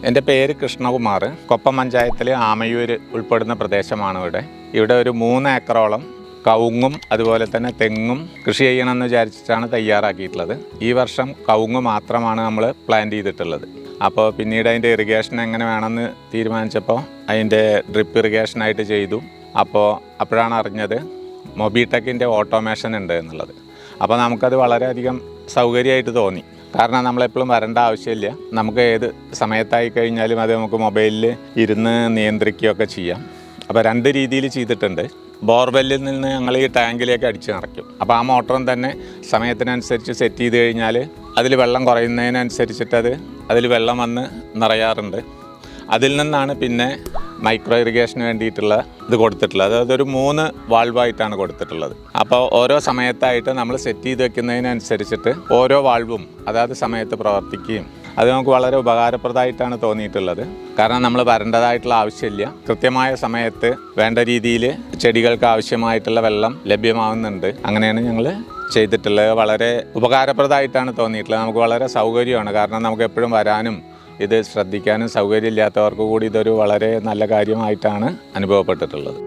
എൻ്റെ പേര് കൃഷ്ണകുമാർ. കൊപ്പം പഞ്ചായത്തിൽ ആമയൂർ ഉൾപ്പെടുന്ന പ്രദേശമാണ് ഇവിടെ ഒരു 3 ഏക്കറോളം കവുങ്ങും അതുപോലെ തന്നെ തെങ്ങും കൃഷി ചെയ്യണമെന്ന് വിചാരിച്ചിട്ടാണ് തയ്യാറാക്കിയിട്ടുള്ളത്. ഈ വർഷം കവുങ്ങ് മാത്രമാണ് നമ്മൾ പ്ലാൻ ചെയ്തിട്ടുള്ളത്. അപ്പോൾ പിന്നീട് അതിൻ്റെ ഇറിഗേഷൻ എങ്ങനെ വേണമെന്ന് തീരുമാനിച്ചപ്പോൾ അതിൻ്റെ ഡ്രിപ്പ് ഇറിഗേഷനായിട്ട് ചെയ്തു. അപ്പോഴാണ് അറിഞ്ഞത് മൊബിടെക്കിൻ്റെ ഓട്ടോമേഷൻ ഉണ്ട് എന്നുള്ളത്. അപ്പോൾ നമുക്കത് വളരെയധികം സൗകര്യമായിട്ട് തോന്നി. കാരണം നമ്മളെപ്പോഴും വരേണ്ട ആവശ്യമില്ല. നമുക്ക് ഏത് സമയത്തായി കഴിഞ്ഞാലും അത് നമുക്ക് മൊബൈലിൽ ഇരുന്ന് നിയന്ത്രിക്കുകയൊക്കെ ചെയ്യാം. അപ്പോൾ 2 രീതിയിൽ ചെയ്തിട്ടുണ്ട്. ബോർവെല്ലിൽ നിന്ന് ഞങ്ങൾ ഈ ടാങ്കിലേക്ക് അടിച്ച് നിറയ്ക്കും. അപ്പോൾ ആ മോട്ടറും തന്നെ സമയത്തിനനുസരിച്ച് സെറ്റ് ചെയ്ത് കഴിഞ്ഞാൽ അതിൽ വെള്ളം കുറയുന്നതിനനുസരിച്ചിട്ട് അതിൽ വെള്ളം വന്ന് നിറയാറുണ്ട്. അതിൽ നിന്നാണ് പിന്നെ മൈക്രോ ഇറിഗേഷന് വേണ്ടിയിട്ടുള്ള ഇത് കൊടുത്തിട്ടുള്ളത്. അതൊരു 3 വാൾവായിട്ടാണ് കൊടുത്തിട്ടുള്ളത്. അപ്പോൾ ഓരോ സമയത്തായിട്ട് നമ്മൾ സെറ്റ് ചെയ്ത് വെക്കുന്നതിനനുസരിച്ചിട്ട് ഓരോ വാൾവും അതാത് സമയത്ത് പ്രവർത്തിക്കുകയും അത് നമുക്ക് വളരെ ഉപകാരപ്രദമായിട്ടാണ് തോന്നിയിട്ടുള്ളത്. കാരണം നമ്മൾ വരേണ്ടതായിട്ടുള്ള ആവശ്യമില്ല. കൃത്യമായ സമയത്ത് വേണ്ട രീതിയിൽ ചെടികൾക്ക് ആവശ്യമായിട്ടുള്ള വെള്ളം ലഭ്യമാവുന്നുണ്ട്. അങ്ങനെയാണ് ഞങ്ങൾ ചെയ്തിട്ടുള്ളത്. വളരെ ഉപകാരപ്രദമായിട്ടാണ് തോന്നിയിട്ടുള്ളത്. നമുക്ക് വളരെ സൗകര്യമാണ്. കാരണം നമുക്ക് എപ്പോഴും വരാനും ഇത് ശ്രദ്ധിക്കാനും സൗകര്യമില്ലാത്തവർക്ക് കൂടി ഇതൊരു വളരെ നല്ല കാര്യമായിട്ടാണ് അനുഭവപ്പെട്ടിട്ടുള്ളത്.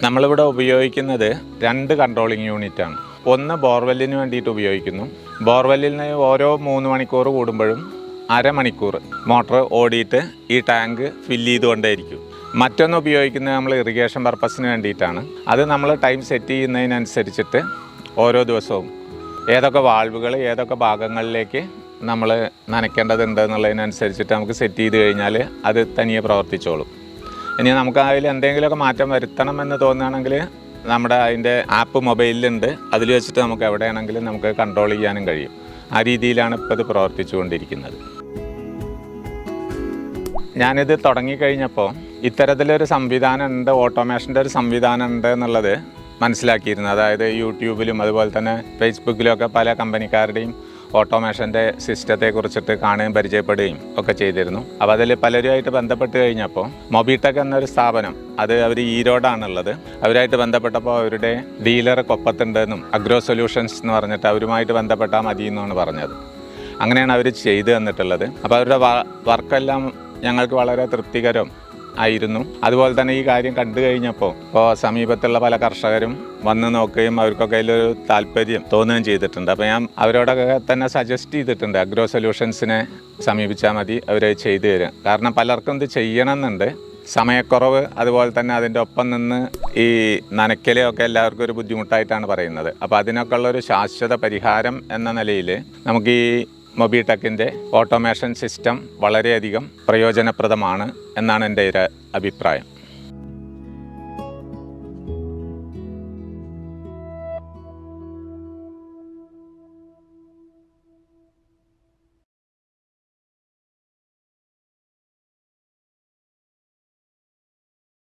നമ്മളിവിടെ ഉപയോഗിക്കുന്നത് 2 കൺട്രോളിങ് യൂണിറ്റാണ്. ഒന്ന് ബോർവെല്ലിന് വേണ്ടിയിട്ട് ഉപയോഗിക്കുന്നു. ബോർവെല്ലിൽ നിന്ന് ഓരോ 3 മണിക്കൂർ കൂടുമ്പോഴും അരമണിക്കൂർ മോട്ടർ ഓടിയിട്ട് ഈ ടാങ്ക് ഫില്ല് ചെയ്തുകൊണ്ടേയിരിക്കും. മറ്റൊന്ന് ഉപയോഗിക്കുന്നത് നമ്മൾ ഇറിഗേഷൻ പർപ്പസിന് വേണ്ടിയിട്ടാണ്. അത് നമ്മൾ ടൈം സെറ്റ് ചെയ്യുന്നതിനനുസരിച്ചിട്ട് ഓരോ ദിവസവും ഏതൊക്കെ വാൾവുകൾ ഏതൊക്കെ ഭാഗങ്ങളിലേക്ക് നമ്മൾ നനയ്ക്കേണ്ടതുണ്ട് എന്നുള്ളതിനനുസരിച്ചിട്ട് നമുക്ക് സെറ്റ് ചെയ്ത് കഴിഞ്ഞാൽ അത് തനിയെ പ്രവർത്തിച്ചോളും. ഇനി നമുക്ക് അതിൽ എന്തെങ്കിലുമൊക്കെ മാറ്റം വരുത്തണം എന്ന് തോന്നുകയാണെങ്കിൽ നമ്മുടെ അതിൻ്റെ ആപ്പ് മൊബൈലിലുണ്ട്. അതിൽ വെച്ചിട്ട് നമുക്ക് എവിടെയാണെങ്കിലും നമുക്ക് കൺട്രോൾ ചെയ്യാനും കഴിയും. ആ രീതിയിലാണ് ഇപ്പോൾ ഇത് പ്രവർത്തിച്ചു കൊണ്ടിരിക്കുന്നത്. ഞാനിത് തുടങ്ങിക്കഴിഞ്ഞപ്പോൾ ഇത്തരത്തിലൊരു സംവിധാനം ഉണ്ട്, ഓട്ടോമേഷൻ്റെ ഒരു സംവിധാനം ഉണ്ട് എന്നുള്ളത് മനസ്സിലാക്കിയിരുന്നു. അതായത് യൂട്യൂബിലും അതുപോലെ തന്നെ ഫേസ്ബുക്കിലുമൊക്കെ പല കമ്പനിക്കാരുടെയും ഓട്ടോമേഷൻ്റെ സിസ്റ്റത്തെക്കുറിച്ചിട്ട് കാണുകയും പരിചയപ്പെടുകയും ഒക്കെ ചെയ്തിരുന്നു. അപ്പോൾ അതിൽ പലരുമായിട്ട് ബന്ധപ്പെട്ട് കഴിഞ്ഞപ്പോൾ മൊബിടെക് എന്നൊരു സ്ഥാപനം, അത് അവർ ഈരോടാണുള്ളത്, അവരായിട്ട് ബന്ധപ്പെട്ടപ്പോൾ അവരുടെ ഡീലർ കൊപ്പത്തുണ്ടെന്നും അഗ്രോ സൊല്യൂഷൻസ് എന്ന് പറഞ്ഞിട്ട് അവരുമായിട്ട് ബന്ധപ്പെട്ടാൽ മതി എന്നാണ് പറഞ്ഞത്. അങ്ങനെയാണ് അവർ ചെയ്തു തന്നിട്ടുള്ളത്. അപ്പോൾ അവരുടെ വർക്കെല്ലാം ഞങ്ങൾക്ക് വളരെ തൃപ്തികരം ആയിരുന്നു. അതുപോലെ തന്നെ ഈ കാര്യം കണ്ടു കഴിഞ്ഞപ്പോൾ സമീപത്തുള്ള പല കർഷകരും വന്ന് നോക്കുകയും അവർക്കൊക്കെ അതിലൊരു താല്പര്യം തോന്നുകയും ചെയ്തിട്ടുണ്ട്. അപ്പോൾ ഞാൻ അവരോടൊക്കെ തന്നെ സജസ്റ്റ് ചെയ്തിട്ടുണ്ട് അഗ്രോ സൊല്യൂഷൻസിനെ സമീപിച്ചാൽ മതി, അവർ ചെയ്തു തരാം. കാരണം പലർക്കും ഇത് ചെയ്യണമെന്നുണ്ട്, സമയക്കുറവ്, അതുപോലെ തന്നെ അതിൻ്റെ ഒപ്പം നിന്ന് ഈ നനയ്ക്കലൊക്കെ എല്ലാവർക്കും ഒരു ബുദ്ധിമുട്ടായിട്ടാണ് പറയുന്നത്. അപ്പോൾ അതിനൊക്കെ ഉള്ളൊരു ശാശ്വത പരിഹാരം എന്ന നിലയിൽ നമുക്ക് ഈ മൊബിടെക്കിൻ്റെ ഓട്ടോമേഷൻ സിസ്റ്റം വളരെയധികം പ്രയോജനപ്രദമാണ് എന്നാണ് എൻ്റെ ഒരു അഭിപ്രായം.